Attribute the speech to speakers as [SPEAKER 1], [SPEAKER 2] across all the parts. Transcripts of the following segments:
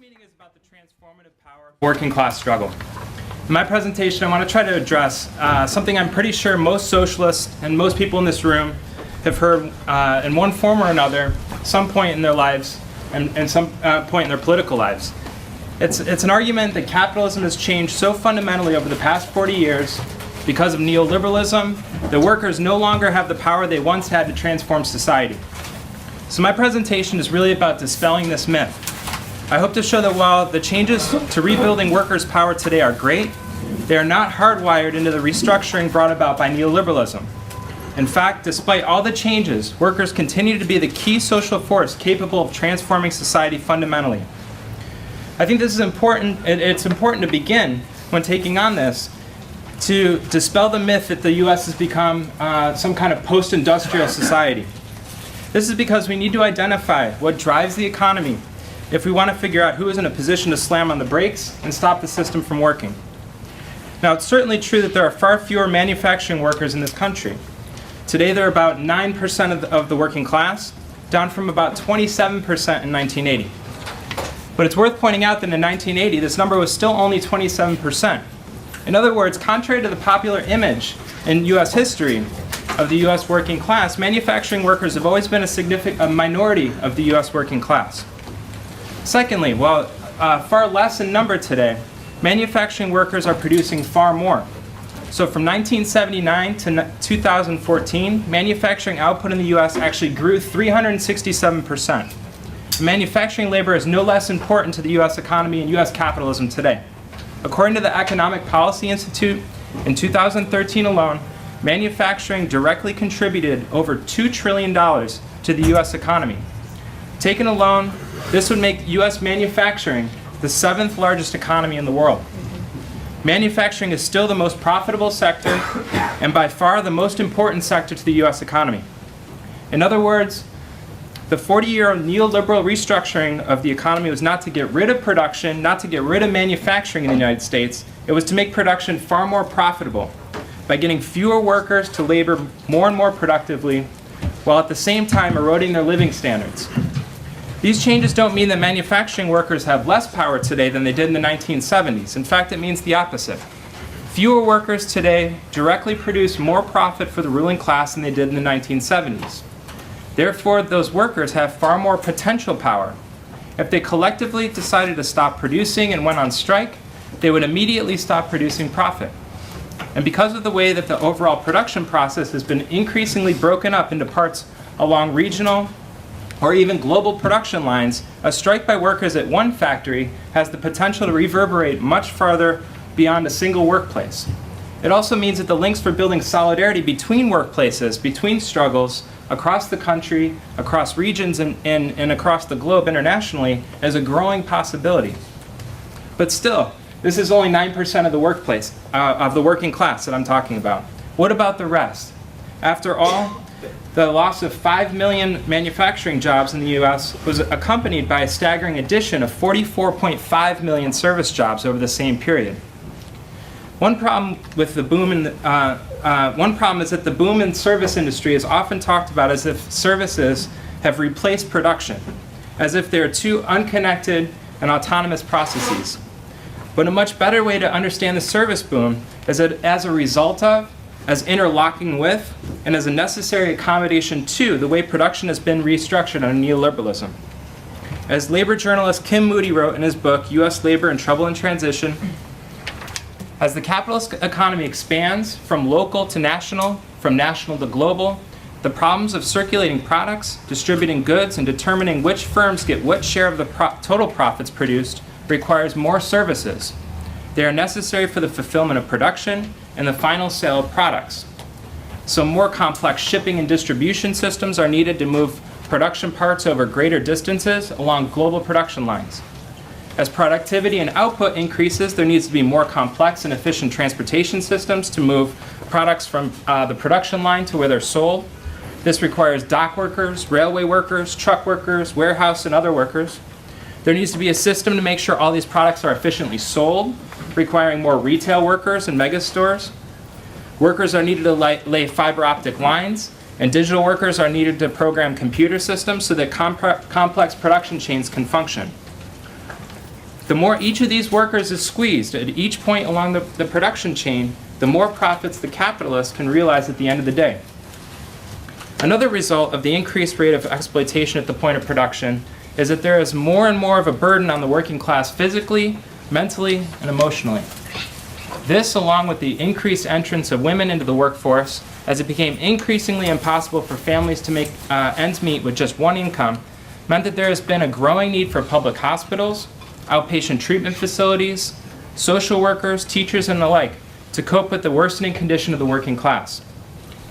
[SPEAKER 1] meeting is about the transformative power of working class struggle. In my presentation, I want to try to address something I'm pretty sure most socialists and most people in this room have heard in one form or another, some point in their lives and some point in their political lives. It's an argument that capitalism has changed so fundamentally over the past 40 years because of neoliberalism that workers no longer have the power they once had to transform society. So my presentation is really about dispelling this myth. I hope to show that while the changes to rebuilding workers' power today are great, they are not hardwired into the restructuring brought about by neoliberalism. In fact, despite all the changes, workers continue to be the key social force capable of transforming society fundamentally. I think this is important. It's important to begin when taking on this to dispel the myth that the U.S. has become some kind of post-industrial society. This is because we need to identify what drives the economy if we want to figure out who is in a position to slam on the brakes and stop the system from working. Now, it's certainly true that there are far fewer manufacturing workers in this country. Today, there are about 9% of the working class, down from about 27% in 1980. But it's worth pointing out that in 1980, this number was still only 27%. In other words, contrary to the popular image in U.S. history of the U.S. working class, manufacturing workers have always been a minority of the U.S. working class. Secondly, while far less in number today, manufacturing workers are producing far more. So from 1979 to 2014, manufacturing output in the U.S. actually grew 367%. Manufacturing labor is no less important to the U.S. economy and U.S. capitalism today. According to the Economic Policy Institute, in 2013 alone, manufacturing directly contributed over $2 trillion to the U.S. economy. Taken alone, this would make U.S. manufacturing the 7th largest economy in the world. Manufacturing is still the most profitable sector and by far the most important sector to the U.S. economy. In other words, the 40-year neoliberal restructuring of the economy was not to get rid of production, not to get rid of manufacturing in the United States. It was to make production far more profitable by getting fewer workers to labor more and more productively while at the same time eroding their living standards. These changes don't mean that manufacturing workers have less power today than they did in the 1970s. In fact, it means the opposite. Fewer workers today directly produce more profit for the ruling class than they did in the 1970s. Therefore, those workers have far more potential power. If they collectively decided to stop producing and went on strike, they would immediately stop producing profit. And because of the way that the overall production process has been increasingly broken up into parts along regional or even global production lines, a strike by workers at one factory has the potential to reverberate much farther beyond a single workplace. It also means that the links for building solidarity between workplaces, between struggles, across the country, across regions, and across the globe internationally is a growing possibility. But still, this is only 9% of the workplace, of the working class that I'm talking about. What about the rest? After all, the loss of 5 million manufacturing jobs in the U.S. was accompanied by a staggering addition of 44.5 million service jobs over the same period. One problem is that the boom in service industry is often talked about as if services have replaced production, as if they are two unconnected and autonomous processes. But a much better way to understand the service boom is that as a result of, as interlocking with, and as a necessary accommodation to the way production has been restructured under neoliberalism. As labor journalist Kim Moody wrote in his book, U.S. Labor in Trouble and Transition, as the capitalist economy expands from local to national, from national to global, the problems of circulating products, distributing goods, and determining which firms get what share of the total profits produced requires more services. They are necessary for the fulfillment of production and the final sale of products. So more complex shipping and distribution systems are needed to move production parts over greater distances along global production lines. As productivity and output increases, there needs to be more complex and efficient transportation systems to move products from the production line to where they're sold. This requires dock workers, railway workers, truck workers, warehouse and other workers. There needs to be a system to make sure all these products are efficiently sold, requiring more retail workers and mega stores. Workers are needed to lay fiber optic lines, and digital workers are needed to program computer systems so that complex production chains can function. The more each of these workers is squeezed at each point along the production chain, the more profits the capitalist can realize at the end of the day. Another result of the increased rate of exploitation at the point of production is that there is more and more of a burden on the working class physically, mentally, and emotionally. This, along with the increased entrance of women into the workforce, as it became increasingly impossible for families to make ends meet with just one income, meant that there has been a growing need for public hospitals, outpatient treatment facilities, social workers, teachers, and the like to cope with the worsening condition of the working class.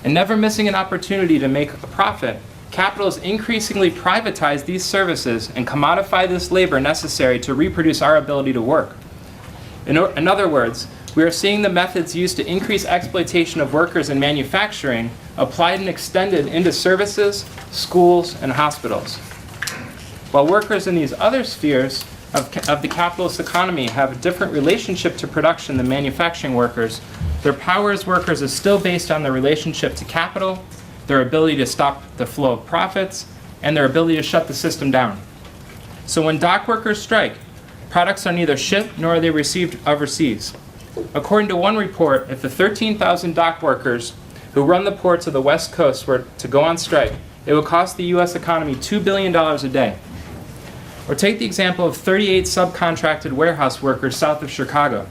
[SPEAKER 1] And never missing an opportunity to make a profit, capitalists increasingly privatize these services and commodify this labor necessary to reproduce our ability to work. In other words, we are seeing the methods used to increase exploitation of workers in manufacturing applied and extended into services, schools, and hospitals. While workers in these other spheres of the capitalist economy have a different relationship to production than manufacturing workers, their power as workers is still based on their relationship to capital, their ability to stop the flow of profits, and their ability to shut the system down. So when dock workers strike, products are neither shipped nor are they received overseas. According to one report, if the 13,000 dock workers who run the ports of the West Coast were to go on strike, it would cost the U.S. economy $2 billion a day. Or take the example of 38 subcontracted warehouse workers south of Chicago.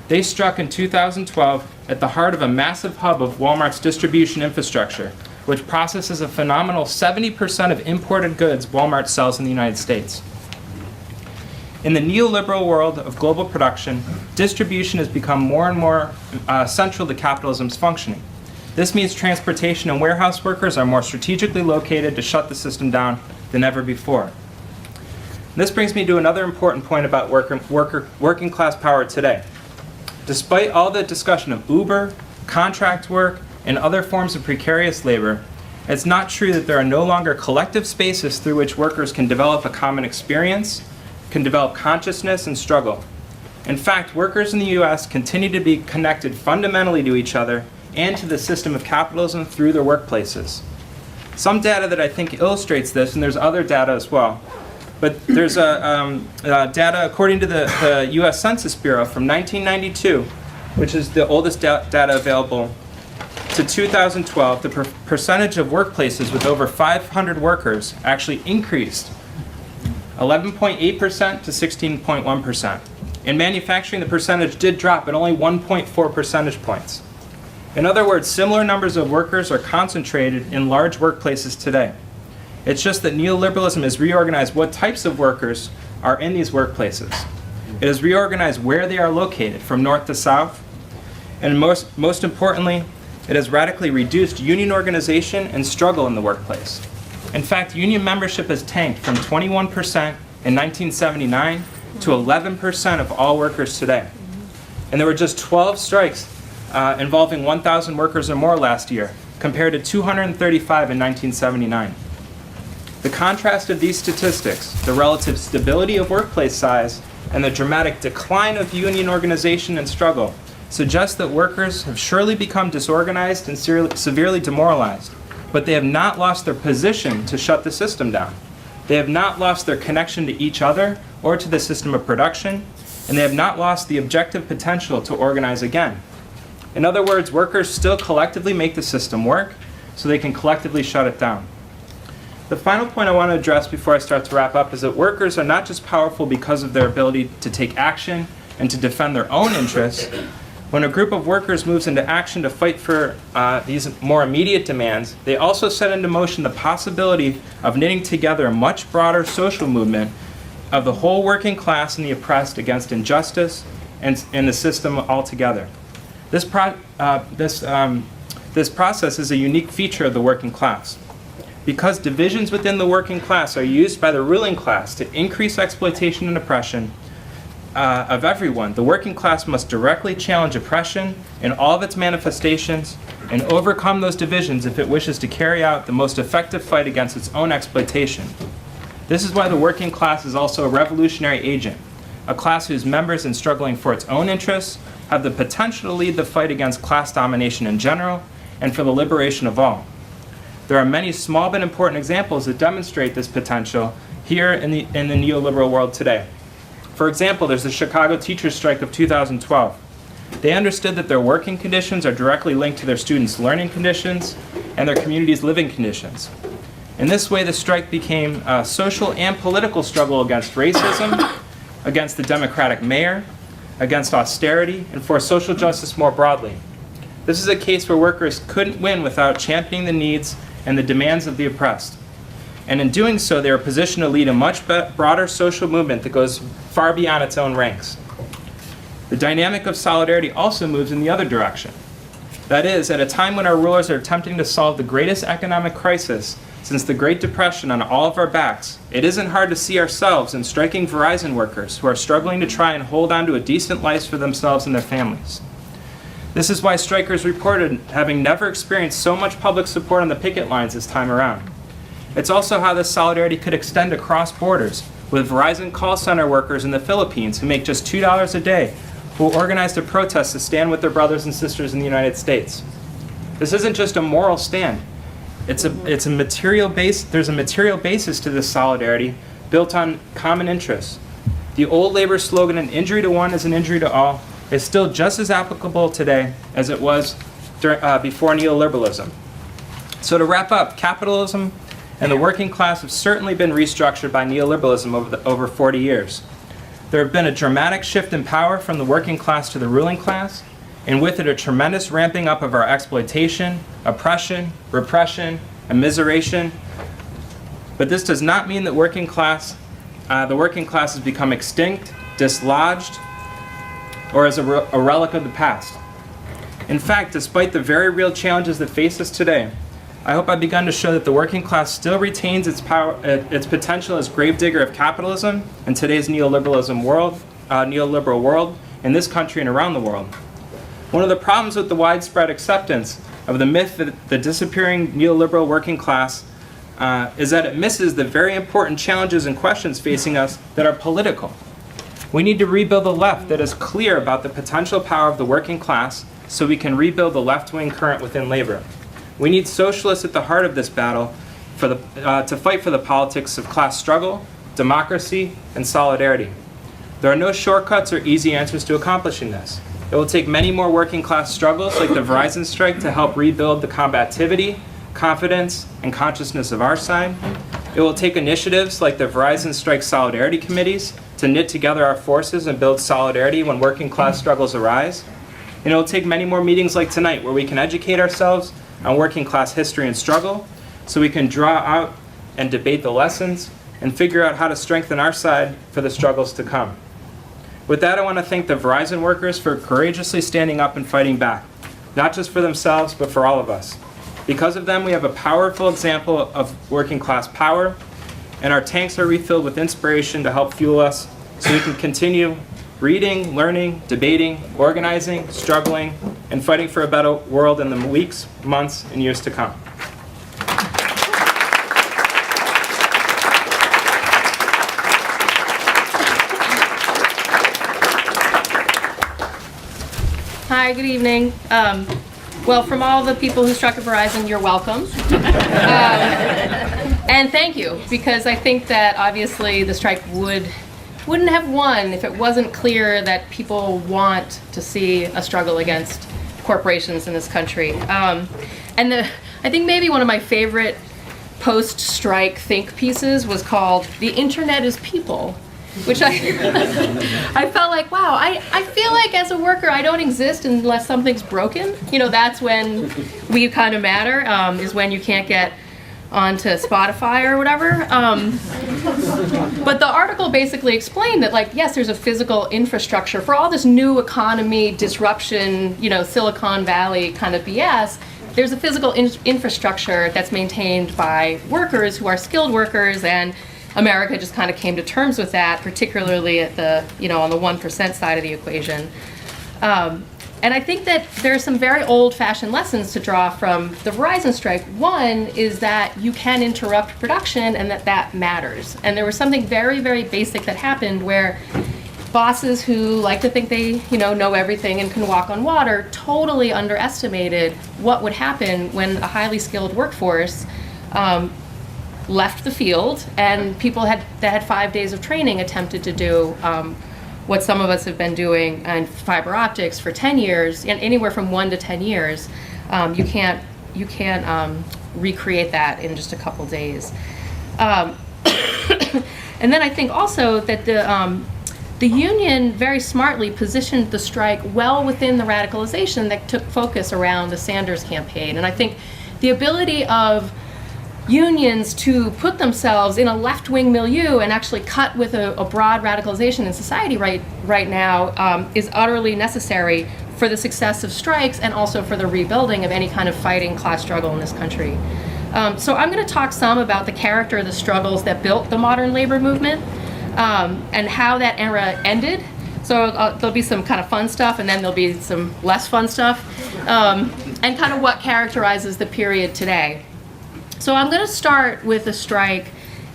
[SPEAKER 1] They struck in 2012 at the heart of a massive hub of Walmart's distribution infrastructure, which processes a phenomenal 70% of imported goods Walmart sells in the United States. In the neoliberal world of global production, distribution has become more and more central to capitalism's functioning. This means transportation and warehouse workers are more strategically located to shut the system down than ever before. This brings me to another important point about working class power today. Despite all the discussion of Uber, contract work, and other forms of precarious labor, it's not true that there are no longer collective spaces through which workers can develop a common experience, can develop consciousness, and struggle. In fact, workers in the U.S. continue to be connected fundamentally to each other and to the system of capitalism through their workplaces. Some data that I think illustrates this, and there's other data as well, but there's data according to the U.S. Census Bureau from 1992, which is the oldest data available, to 2012, the percentage of workplaces with over 500 workers actually increased 11.8% to 16.1%. In manufacturing, the percentage did drop at only 1.4 percentage points. In other words, similar numbers of workers are concentrated in large workplaces today. It's just that neoliberalism has reorganized what types of workers are in these workplaces. It has reorganized where they are located, from north to south, and most importantly, it has radically reduced union organization and struggle in the workplace. In fact, union membership has tanked from 21% in 1979 to 11% of all workers today. And there were just 12 strikes involving 1,000 workers or more last year, compared to 235 in 1979. The contrast of these statistics, the relative stability of workplace size, and the dramatic decline of union organization and struggle suggests that workers have surely become disorganized and severely demoralized, but they have not lost their position to shut the system down. They have not lost their connection to each other or to the system of production, and they have not lost the objective potential to organize again. In other words, workers still collectively make the system work, so they can collectively shut it down. The final point I want to address before I start to wrap up is that workers are not just powerful because of their ability to take action and to defend their own interests. When a group of workers moves into action to fight for these more immediate demands, they also set into motion the possibility of knitting together a much broader social movement of the whole working class and the oppressed against injustice and the system altogether. This process is a unique feature of the working class. Because divisions within the working class are used by the ruling class to increase exploitation and oppression of everyone, the working class must directly challenge oppression in all of its manifestations and overcome those divisions if it wishes to carry out the most effective fight against its own exploitation. This is why the working class is also a revolutionary agent, a class whose members, in struggling for its own interests, have the potential to lead the fight against class domination in general and for the liberation of all. There are many small but important examples that demonstrate this potential here in the neoliberal world today. For example, there's the Chicago teachers' strike of 2012. They understood that their working conditions are directly linked to their students' learning conditions and their community's living conditions. In this way, the strike became a social and political struggle against racism, against the Democratic mayor, against austerity, and for social justice more broadly. This is a case where workers couldn't win without championing the needs and the demands of the oppressed. And in doing so, they are positioned to lead a much broader social movement that goes far beyond its own ranks. The dynamic of solidarity also moves in the other direction. That is, at a time when our rulers are attempting to solve the greatest economic crisis since the Great Depression on all of our backs, it isn't hard to see ourselves in striking Verizon workers who are struggling to try and hold on to a decent life for themselves and their families. This is why strikers reported having never experienced so much public support on the picket lines this time around. It's also how this solidarity could extend across borders, with Verizon call center workers in the Philippines who make just $2 a day, who organized a protest to stand with their brothers and sisters in the United States. This isn't just a moral stand. There's a material basis to this solidarity built on common interests. The old labor slogan, "An injury to one is an injury to all," is still just as applicable today as it was before neoliberalism. So to wrap up, capitalism and the working class have certainly been restructured by neoliberalism over 40 years. There have been a dramatic shift in power from the working class to the ruling class, and with it a tremendous ramping up of our exploitation, oppression, repression, and immiseration. But this does not mean that the working class has become extinct, dislodged, or as a relic of the past. In fact, despite the very real challenges that face us today, I hope I've begun to show that the working class still retains its potential as gravedigger of capitalism in today's neoliberal world in this country and around the world. One of the problems with the widespread acceptance of the myth that the disappearing neoliberal working class is that it misses the very important challenges and questions facing us that are political. We need to rebuild a left that is clear about the potential power of the working class so we can rebuild the left-wing current within labor. We need socialists at the heart of this battle to fight for the politics of class struggle, democracy, and solidarity. There are no shortcuts or easy answers to accomplishing this. It will take many more working class struggles like the Verizon strike to help rebuild the combativity, confidence, and consciousness of our side. It will take initiatives like the Verizon strike solidarity committees to knit together our forces and build solidarity when working class struggles arise. And it will take many more meetings like tonight where we can educate ourselves on working class history and struggle so we can draw out and debate the lessons and figure out how to strengthen our side for the struggles to come. With that, I want to thank the Verizon workers for courageously standing up and fighting back, not just for themselves, but for all of us. Because of them, we have a powerful example of working class power, and our tanks are refilled with inspiration to help fuel us so we can continue reading, learning, debating, organizing, struggling, and fighting for a better world in the weeks, months, and years to come.
[SPEAKER 2] Hi, good evening. Well, from all the people who struck at Verizon, you're welcome. And thank you, because I think that obviously the strike wouldn't have won if it wasn't clear that people want to see a struggle against corporations in this country. I think maybe one of my favorite post-strike think pieces was called "The Internet is People," which I felt like, wow, I feel like as a worker I don't exist unless something's broken. You know, that's when we kind of matter, is when you can't get onto Spotify or whatever. But the article basically explained that, like, yes, there's a physical infrastructure for all this new economy disruption, you know, Silicon Valley kind of BS. There's a physical infrastructure that's maintained by workers who are skilled workers, and America just kind of came to terms with that, particularly at the, you know, on the 1% side of the equation. And I think that there are some very old-fashioned lessons to draw from the Verizon strike. One is that you can interrupt production and that matters. And there was something very, very basic that happened where bosses who like to think they, you know everything and can walk on water totally underestimated what would happen when a highly skilled workforce left the field, and people that had 5 days of training attempted to do what some of us have been doing in fiber optics for 10 years, and anywhere from 1 to 10 years. You can't recreate that in just a couple days. And then I think also that the union very smartly positioned the strike well within the radicalization that took focus around the Sanders campaign. And I think the ability of unions to put themselves in a left-wing milieu and actually cut with a broad radicalization in society right now is utterly necessary for the success of strikes and also for the rebuilding of any kind of fighting class struggle in this country. So I'm going to talk some about the character of the struggles that built the modern labor movement and how that era ended. So there'll be some kind of fun stuff, and then there'll be some less fun stuff, and kind of what characterizes the period today. So I'm going to start with a strike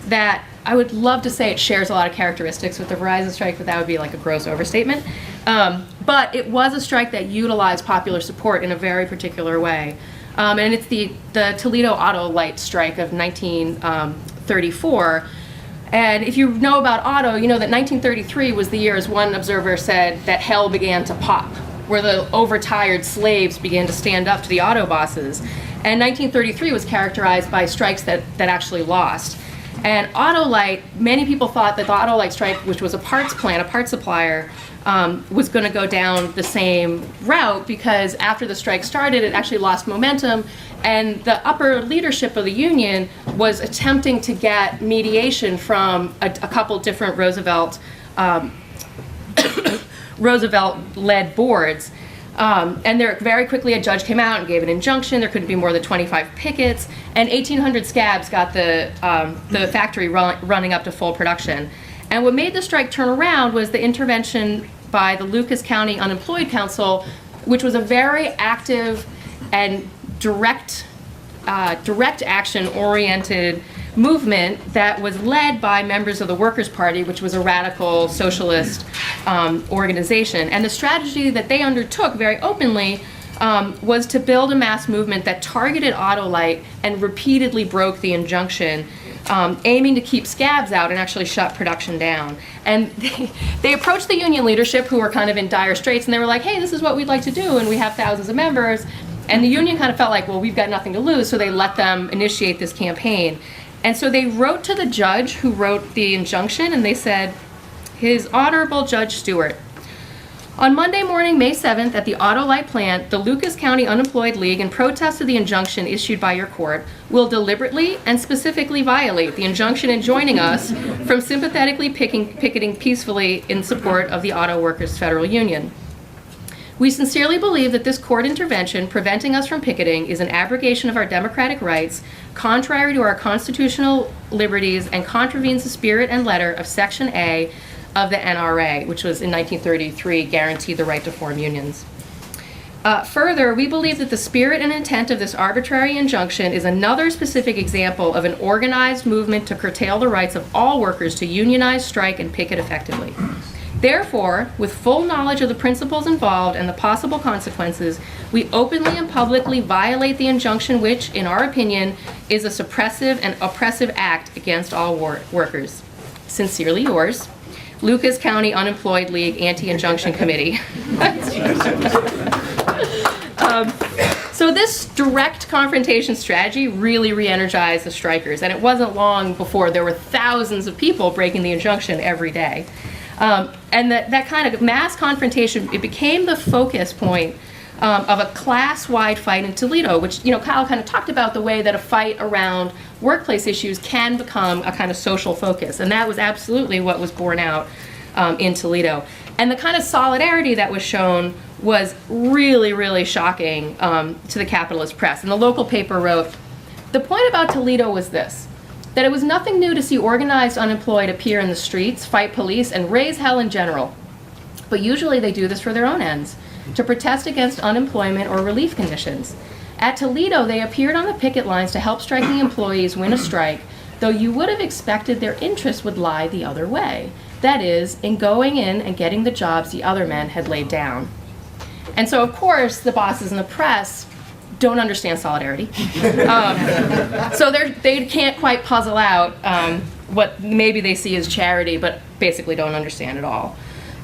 [SPEAKER 2] that I would love to say it shares a lot of characteristics with the Verizon strike, but that would be like a gross overstatement. But it was a strike that utilized popular support in a very particular way. And it's the Toledo Auto Light strike of 1934. And if you know about auto, you know that 1933 was the year, as one observer said, that hell began to pop, where the overtired slaves began to stand up to the auto bosses. And 1933 was characterized by strikes that actually lost. And Autolite, many people thought that the Autolite strike, which was a parts plant, a parts supplier, was going to go down the same route, because after the strike started, it actually lost momentum, and the upper leadership of the union was attempting to get mediation from a couple different Roosevelt-led boards. And there very quickly a judge came out and gave an injunction. There couldn't be more than 25 pickets, and 1,800 scabs got the factory running up to full production. And what made the strike turn around was the intervention by the Lucas County Unemployed Council, which was a very active and direct action-oriented movement that was led by members of the Workers' Party, which was a radical socialist organization. And the strategy that they undertook very openly was to build a mass movement that targeted Autolite and repeatedly broke the injunction, aiming to keep scabs out and actually shut production down. And they approached the union leadership, who were kind of in dire straits, and they were like, hey, this is what we'd like to do, and we have thousands of members. And the union kind of felt like, well, we've got nothing to lose, so they let them initiate this campaign. And so they wrote to the judge who wrote the injunction, and they said, His Honorable Judge Stewart, on Monday morning, May 7th, at the Autolite plant, the Lucas County Unemployed League, in protest of the injunction issued by your court, will deliberately and specifically violate the injunction enjoining us from sympathetically picketing peacefully in support of the Auto Workers Federal Union. We sincerely believe that this court intervention preventing us from picketing is an abrogation of our democratic rights, contrary to our constitutional liberties, and contravenes the spirit and letter of Section A of the NRA, which was in 1933 guaranteed the right to form unions. Further, we believe that the spirit and intent of this arbitrary injunction is another specific example of an organized movement to curtail the rights of all workers to unionize, strike, and picket effectively. Therefore, with full knowledge of the principles involved and the possible consequences, we openly and publicly violate the injunction which, in our opinion, is a suppressive and oppressive act against all workers. Sincerely yours, Lucas County Unemployed League Anti-Injunction Committee. So this direct confrontation strategy really re-energized the strikers, and it wasn't long before there were thousands of people breaking the injunction every day. And that kind of mass confrontation, it became the focus point of a class-wide fight in Toledo, which, Kyle kind of talked about the way that a fight around workplace issues can become a kind of social focus. And that was absolutely what was borne out in Toledo. And the kind of solidarity that was shown was really, really shocking to the capitalist press. And the local paper wrote, the point about Toledo was this, that it was nothing new to see organized unemployed appear in the streets, fight police, and raise hell in general. But usually they do this for their own ends, to protest against unemployment or relief conditions. At Toledo, they appeared on the picket lines to help striking employees win a strike, though you would have expected their interest would lie the other way. That is, in going in and getting the jobs the other men had laid down. And so, of course, the bosses in the press don't understand solidarity. So they can't quite puzzle out what maybe they see as charity, but basically don't understand at all.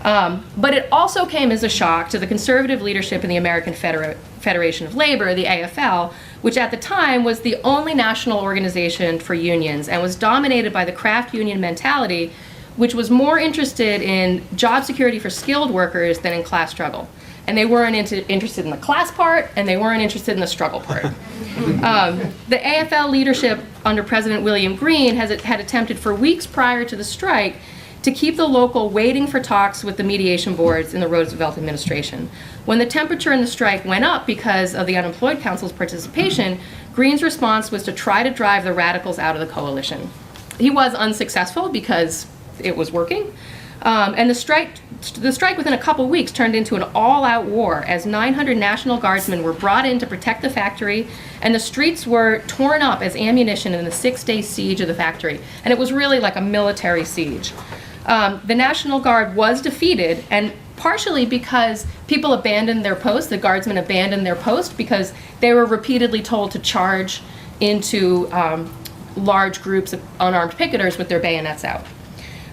[SPEAKER 2] But it also came as a shock to the conservative leadership in the American Federation of Labor, the AFL, which at the time was the only national organization for unions and was dominated by the craft union mentality, which was more interested in job security for skilled workers than in class struggle. And they weren't interested in the class part, and they weren't interested in the struggle part. The AFL leadership under President William Green had attempted for weeks prior to the strike to keep the local waiting for talks with the mediation boards in the Roosevelt administration. When the temperature in the strike went up because of the Unemployed Council's participation, Green's response was to try to drive the radicals out of the coalition. He was unsuccessful because it was working. And the strike within a couple weeks turned into an all-out war as 900 National Guardsmen were brought in to protect the factory, and the streets were torn up as ammunition in the 6-day siege of the factory. And it was really like a military siege. The National Guard was defeated, and partially because people abandoned their post, the Guardsmen abandoned their post because they were repeatedly told to charge into large groups of unarmed picketers with their bayonets out.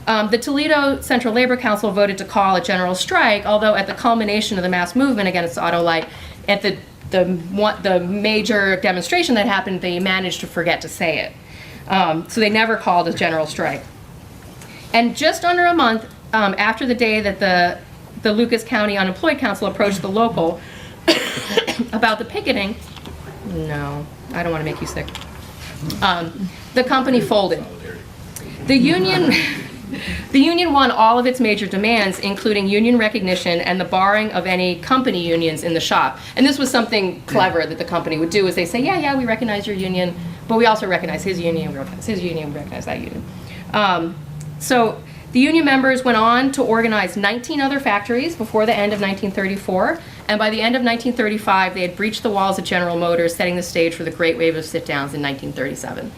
[SPEAKER 2] The Toledo Central Labor Council voted to call a general strike, although at the culmination of the mass movement against Autolite, at the major demonstration that happened, they managed to forget to say it. So they never called a general strike. And just under a month after the day that the Lucas County Unemployed Council approached the local about the picketing, no, I don't want to make you sick, the company folded. The union won all of its major demands, including union recognition and the barring of any company unions in the shop. And this was something clever that the company would do, is they say, yeah, we recognize your union, but we also recognize his union, we recognize his union, we recognize that union. So the union members went on to organize 19 other factories before the end of 1934, and by the end of 1935, they had breached the walls of General Motors, setting the stage for the great wave of sit-downs in 1937.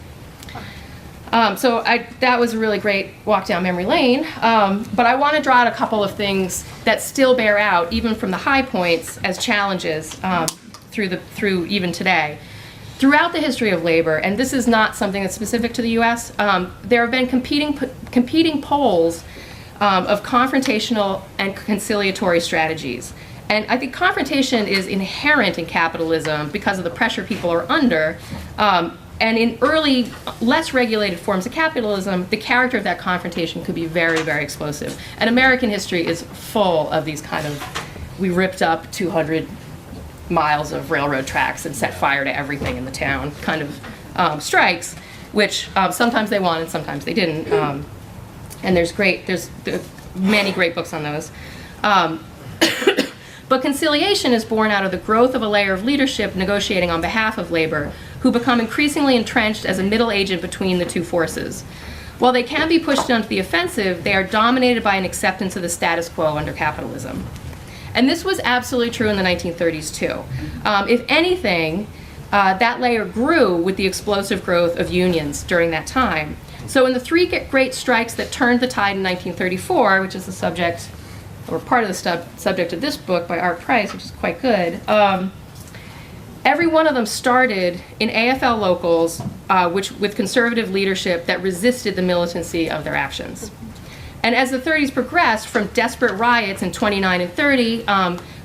[SPEAKER 2] So that was a really great walk down memory lane, but I want to draw out a couple of things that still bear out, even from the high points, as challenges through even today. Throughout the history of labor, and this is not something that's specific to the U.S., there have been competing poles of confrontational and conciliatory strategies. And I think confrontation is inherent in capitalism because of the pressure people are under. And in early, less regulated forms of capitalism, the character of that confrontation could be very, very explosive. And American history is full of these kind of, we ripped up 200 miles of railroad tracks and set fire to everything in the town kind of strikes, which sometimes they won and sometimes they didn't. And there's many great books on those. But conciliation is born out of the growth of a layer of leadership negotiating on behalf of labor, who become increasingly entrenched as a middle agent between the two forces. While they can be pushed onto the offensive, they are dominated by an acceptance of the status quo under capitalism. And this was absolutely true in the 1930s too. If anything, that layer grew with the explosive growth of unions during that time. So in the three great strikes that turned the tide in 1934, which is the subject, or part of the subject of this book by Art Price, which is quite good, every one of them started in AFL locals with conservative leadership that resisted the militancy of their actions. And as the 30s progressed, from desperate riots in 29 and 30,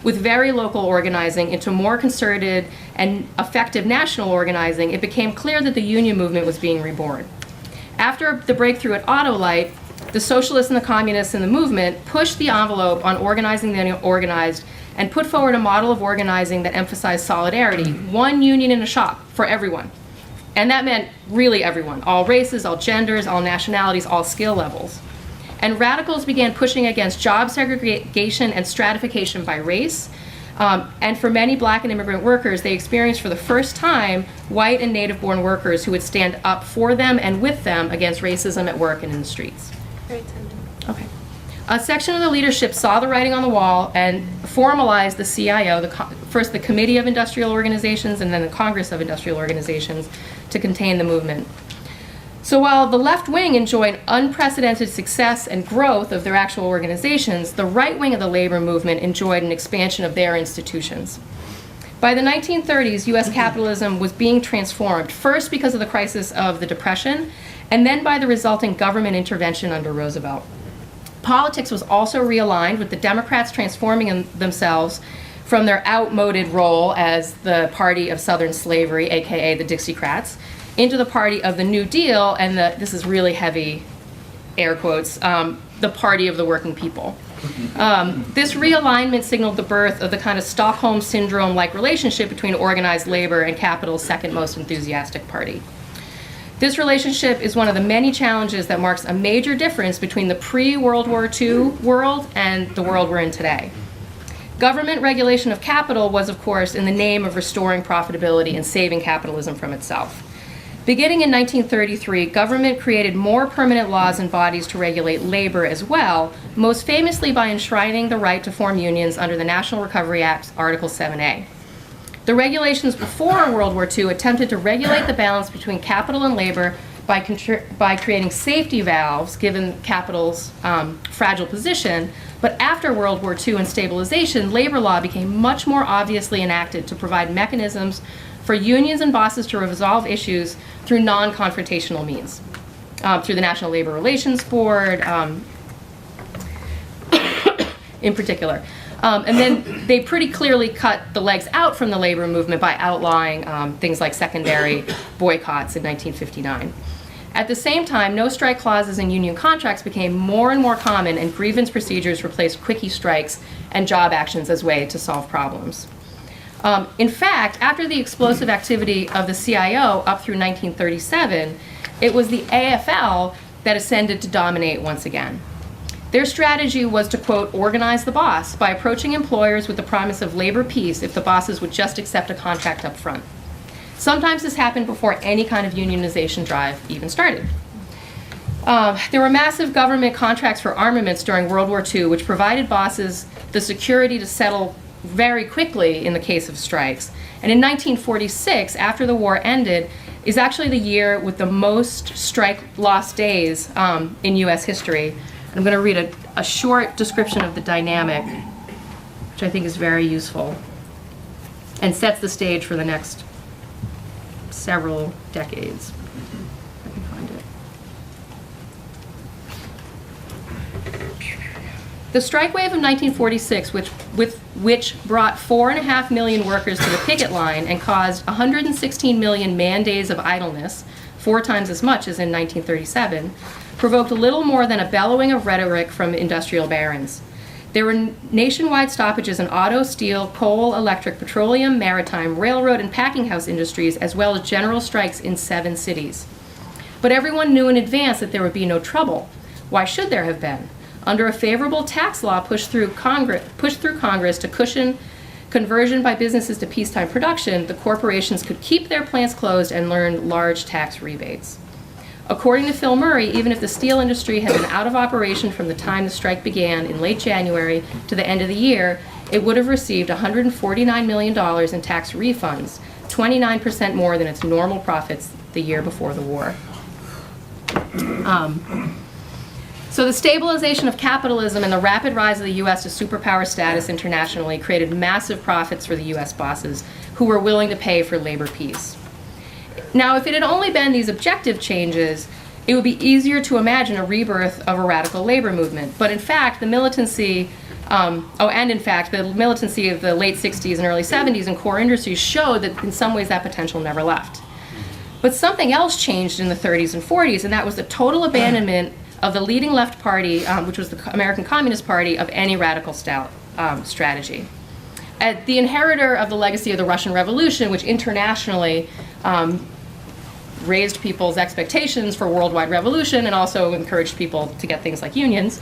[SPEAKER 2] with very local organizing, into more concerted and effective national organizing, it became clear that the union movement was being reborn. After the breakthrough at Autolite, the socialists and the communists in the movement pushed the envelope on organizing the unorganized and put forward a model of organizing that emphasized solidarity, one union in a shop for everyone. And that meant really everyone, all races, all genders, all nationalities, all skill levels. And radicals began pushing against job segregation and stratification by race. And for many black and immigrant workers, they experienced for the first time white and native-born workers who would stand up for them and with them against racism at work and in the streets. Okay. A section of the leadership saw the writing on the wall and formalized the CIO, first the Committee of Industrial Organizations and then the Congress of Industrial Organizations, to contain the movement. So while the left wing enjoyed unprecedented success and growth of their actual organizations, the right wing of the labor movement enjoyed an expansion of their institutions. By the 1930s, US capitalism was being transformed, first because of the crisis of the Depression, and then by the resulting government intervention under Roosevelt. Politics was also realigned, with the Democrats transforming themselves from their outmoded role as the party of Southern slavery, aka the Dixiecrats, into the party of the New Deal, and this is really heavy air quotes, the party of the working people. This realignment signaled the birth of the kind of Stockholm Syndrome-like relationship between organized labor and capital's second most enthusiastic party. This relationship is one of the many challenges that marks a major difference between the pre-World War II world and the world we're in today. Government regulation of capital was, of course, in the name of restoring profitability and saving capitalism from itself. Beginning in 1933, government created more permanent laws and bodies to regulate labor as well, most famously by enshrining the right to form unions under the National Recovery Act, Article 7A. The regulations before World War II attempted to regulate the balance between capital and labor by creating safety valves, given capital's fragile position. But after World War II and stabilization, labor law became much more obviously enacted to provide mechanisms for unions and bosses to resolve issues through non-confrontational means, through the National Labor Relations Board, in particular. And then they pretty clearly cut the legs out from the labor movement by outlawing things like secondary boycotts in 1959. At the same time, no strike clauses in union contracts became more and more common, and grievance procedures replaced quickie strikes and job actions as way to solve problems. In fact, after the explosive activity of the CIO up through 1937, it was the AFL that ascended to dominate once again. Their strategy was to, quote, organize the boss by approaching employers with the promise of labor peace if the bosses would just accept a contract up front. Sometimes this happened before any kind of unionization drive even started. There were massive government contracts for armaments during World War II, which provided bosses the security to settle very quickly in the case of strikes. And in 1946, after the war ended, is actually the year with the most strike lost days in US history. I'm going to read a short description of the dynamic, which I think is very useful and sets the stage for the next several decades. I can find it. The strike wave of 1946, which brought 4.5 million workers to the picket line and caused 116 million man-days of idleness, 4 times as much as in 1937, provoked little more than a bellowing of rhetoric from industrial barons. There were nationwide stoppages in auto, steel, coal, electric, petroleum, maritime, railroad, and packing house industries, as well as general strikes in 7 cities. But everyone knew in advance that there would be no trouble. Why should there have been? Under a favorable tax law pushed through Congress to cushion conversion by businesses to peacetime production, the corporations could keep their plants closed and earn large tax rebates. According to Phil Murray, even if the steel industry had been out of operation from the time the strike began in late January to the end of the year, it would have received $149 million in tax refunds, 29% more than its normal profits the year before the war. So the stabilization of capitalism and the rapid rise of the U.S. to superpower status internationally created massive profits for the U.S. bosses who were willing to pay for labor peace. Now, if it had only been these objective changes, it would be easier to imagine a rebirth of a radical labor movement. But in fact, the militancy of the late 60s and early 70s in core industries showed that in some ways that potential never left. But something else changed in the 30s and 40s, and that was the total abandonment of the leading left party, which was the American Communist Party, of any radical strategy. The inheritor of the legacy of the Russian Revolution, which internationally raised people's expectations for worldwide revolution and also encouraged people to get things like unions,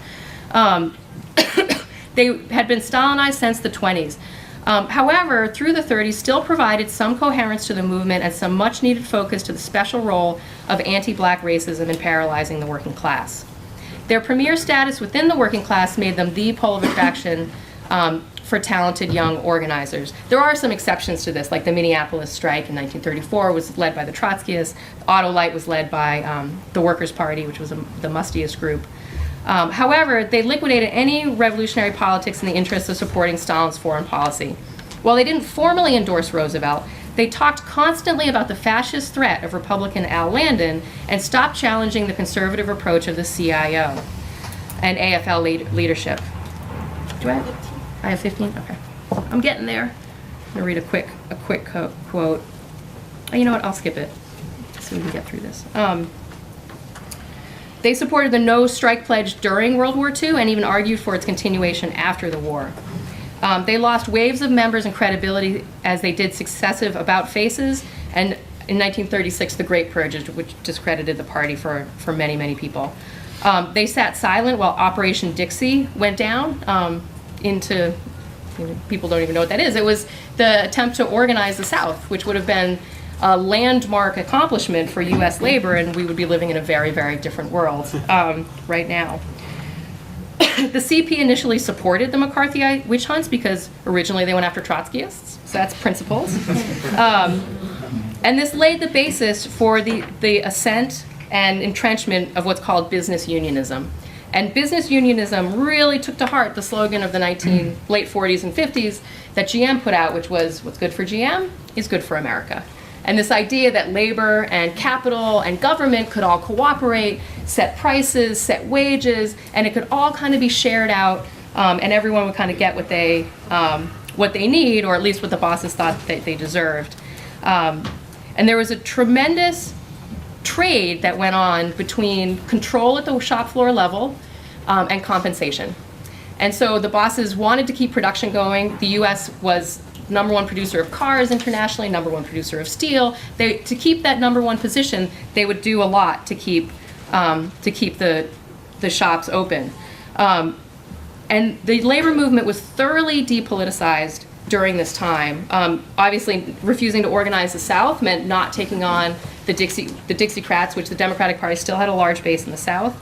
[SPEAKER 2] they had been Stalinized since the 20s. However, through the 30s, still provided some coherence to the movement and some much-needed focus to the special role of anti-black racism in paralyzing the working class. Their premier status within the working class made them the pole of attraction for talented young organizers. There are some exceptions to this, like the Minneapolis strike in 1934 was led by the Trotskyists. Autolite was led by the Workers' Party, which was the mustiest group. However, they liquidated any revolutionary politics in the interest of supporting Stalin's foreign policy. While they didn't formally endorse Roosevelt, they talked constantly about the fascist threat of Republican Al Landon and stopped challenging the conservative approach of the CIO and AFL leadership. Do I have 15? I have 15? Okay. I'm getting there. I'm going to read a quick quote. Oh, you know what? I'll skip it so we can get through this. They supported the no strike pledge during World War II and even argued for its continuation after the war. They lost waves of members and credibility as they did successive about-faces, and in 1936, the Great Purge, which discredited the party for many, many people. They sat silent while Operation Dixie went down into, people don't even know what that is. It was the attempt to organize the South, which would have been a landmark accomplishment for U.S. labor, and we would be living in a very, very different world right now. The CP initially supported the McCarthyite witch hunts because originally they went after Trotskyists, so that's principles. And this laid the basis for the ascent and entrenchment of what's called business unionism. And business unionism really took to heart the slogan of the late 40s and 50s that GM put out, which was, what's good for GM is good for America. And this idea that labor and capital and government could all cooperate, set prices, set wages, and it could all kind of be shared out, and everyone would kind of get what they need, or at least what the bosses thought that they deserved. And there was a tremendous trade that went on between control at the shop floor level and compensation. And so the bosses wanted to keep production going. The US was #1 producer of cars internationally, #1 producer of steel. To keep that #1 position, they would do a lot to keep the shops open. And the labor movement was thoroughly depoliticized during this time. Obviously, refusing to organize the South meant not taking on the Dixiecrats, which the Democratic Party still had a large base in the South.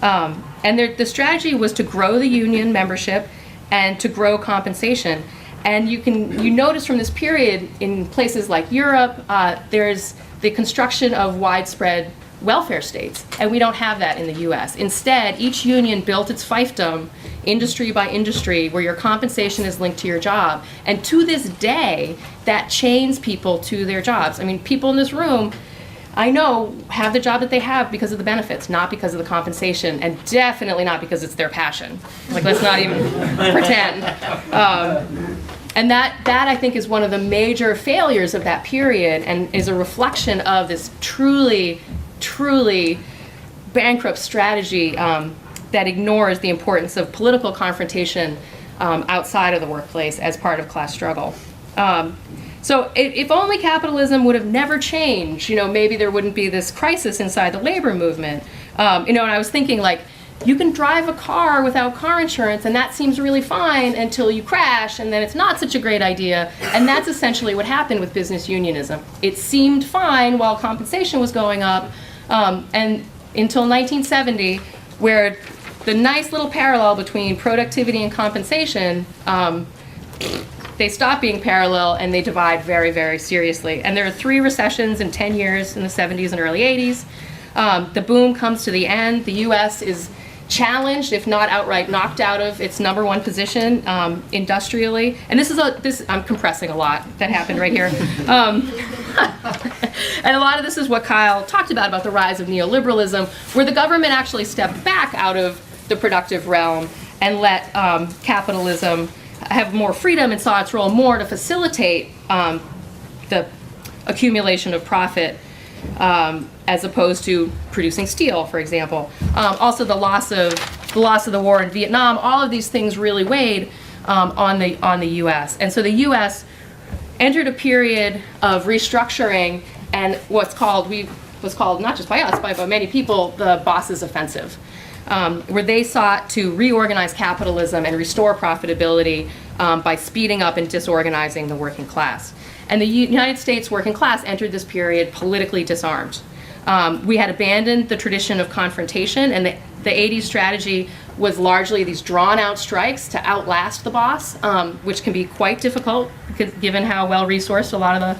[SPEAKER 2] And the strategy was to grow the union membership and to grow compensation. And you notice from this period in places like Europe, there's the construction of widespread welfare states, and we don't have that in the US. Instead, each union built its fiefdom industry by industry where your compensation is linked to your job. And to this day, that chains people to their jobs. I mean, people in this room, I know, have the job that they have because of the benefits, not because of the compensation, and definitely not because it's their passion. Like, let's not even pretend. And that I think is one of the major failures of that period, and is a reflection of this truly bankrupt strategy that ignores the importance of political confrontation outside of the workplace as part of class struggle. So if only capitalism would have never changed, maybe there wouldn't be this crisis inside the labor movement. And I was thinking, like, you can drive a car without car insurance, and that seems really fine until you crash, and then it's not such a great idea. And that's essentially what happened with business unionism. It seemed fine while compensation was going up, and until 1970, where the nice little parallel between productivity and compensation, they stop being parallel and they divide very, very seriously. And there are 3 recessions in 10 years in the 70s and early 80s. The boom comes to the end. The US is challenged, if not outright knocked out of its #1 position industrially. And I'm compressing a lot that happened right here. And a lot of this is what Kyle talked about the rise of neoliberalism, where the government actually stepped back out of the productive realm and let capitalism have more freedom and saw its role more to facilitate the accumulation of profit as opposed to producing steel, for example. Also, the loss of the war in Vietnam, all of these things really weighed on the U.S. And so the U.S. entered a period of restructuring and was called, not just by us, but by many people, the Bosses' Offensive, where they sought to reorganize capitalism and restore profitability by speeding up and disorganizing the working class. And the United States working class entered this period politically disarmed. We had abandoned the tradition of confrontation, and the 80s strategy was largely these drawn-out strikes to outlast the boss, which can be quite difficult given how well-resourced a lot of the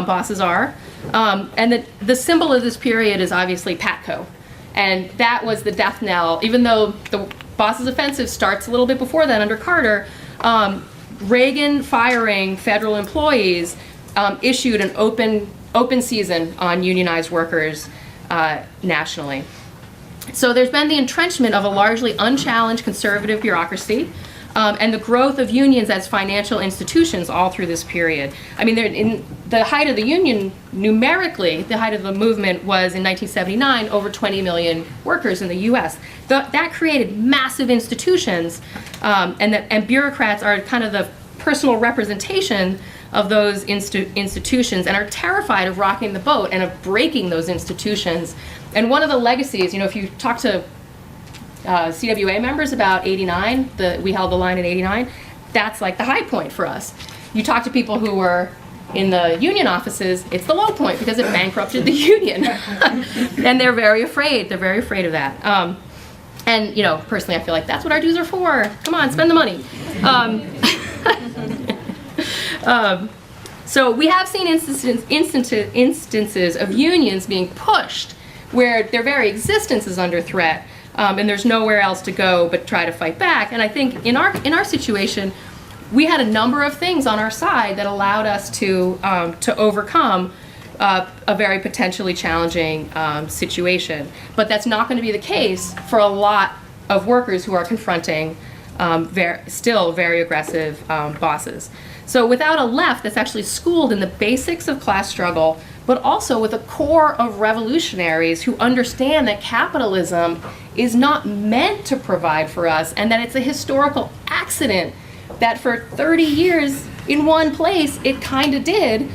[SPEAKER 2] bosses are. And the symbol of this period is obviously PATCO. And that was the death knell. Even though the Bosses' Offensive starts a little bit before that under Carter, Reagan firing federal employees issued an open season on unionized workers nationally. So there's been the entrenchment of a largely unchallenged conservative bureaucracy and the growth of unions as financial institutions all through this period. I mean, in the height of the union, numerically, the height of the movement was in 1979, over 20 million workers in the US. That created massive institutions, and bureaucrats are kind of the personal representation of those institutions and are terrified of rocking the boat and of breaking those institutions. And one of the legacies, if you talk to CWA members about 89, we held the line in 89, that's like the high point for us. You talk to people who were in the union offices, it's the low point because it bankrupted the union. And they're very afraid. They're very afraid of that. And personally, I feel like that's what our dues are for. Come on, spend the money. So we have seen instances of unions being pushed where their very existence is under threat, and there's nowhere else to go but try to fight back. And I think in our situation, we had a number of things on our side that allowed us to overcome a very potentially challenging situation. But that's not going to be the case for a lot of workers who are confronting still very aggressive bosses. So without a left that's actually schooled in the basics of class struggle, but also with a core of revolutionaries who understand that capitalism is not meant to provide for us, and that it's a historical accident that for 30 years in one place it kind of did,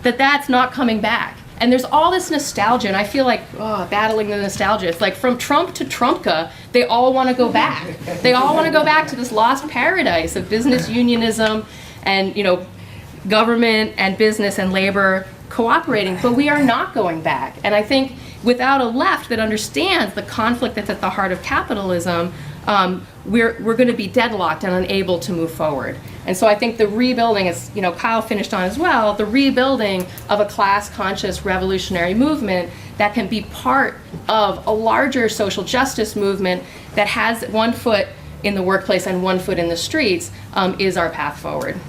[SPEAKER 2] that's not coming back. And there's all this nostalgia, and I feel like battling the nostalgia. It's like from Trump to Trumpka, they all want to go back. They all want to go back to this lost paradise of business unionism and government and business and labor cooperating, but we are not going back. And I think without a left that understands the conflict that's at the heart of capitalism, we're going to be deadlocked and unable to move forward. And so I think the rebuilding, as Kyle finished on as well, the rebuilding of a class-conscious revolutionary movement that can be part of a larger social justice movement that has one foot in the workplace and one foot in the streets is our path forward.